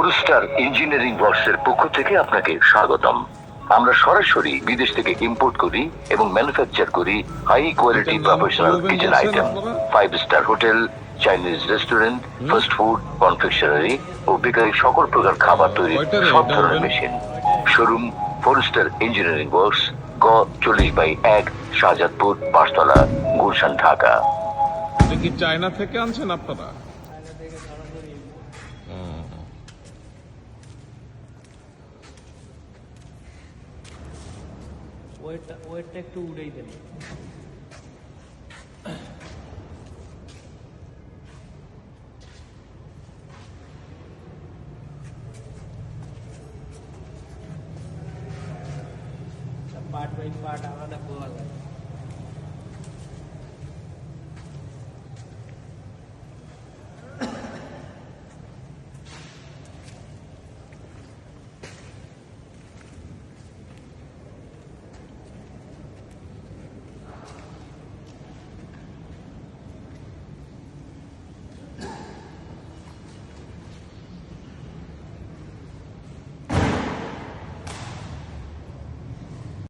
ফোরস্টার engineering ওয়ার্কসের পক্ষ থেকে আপনাকে স্বাগতম। আমরা সরাসরি বিদেশ থেকে ইম্পোর্ট করি এবং ম্যানুফ্যাকচার করি high quality professional kitchen item, 5 star hotel, Chinese restaurant, fast food, confectionery ও বেকারি সকল প্রকার খাবার তৈরির সব ধরনের machine. Showroom four star engineering works, গ 40/1, শাহজাদপুর, 5তলা, গুলশান, ঢাকা। এটা কি চায়না থেকে আনছেন আপনারা? ওয়েটটা একটু উড়েই দেন। পার্ট বাই পার্ট আলাদা খোলা লাগে।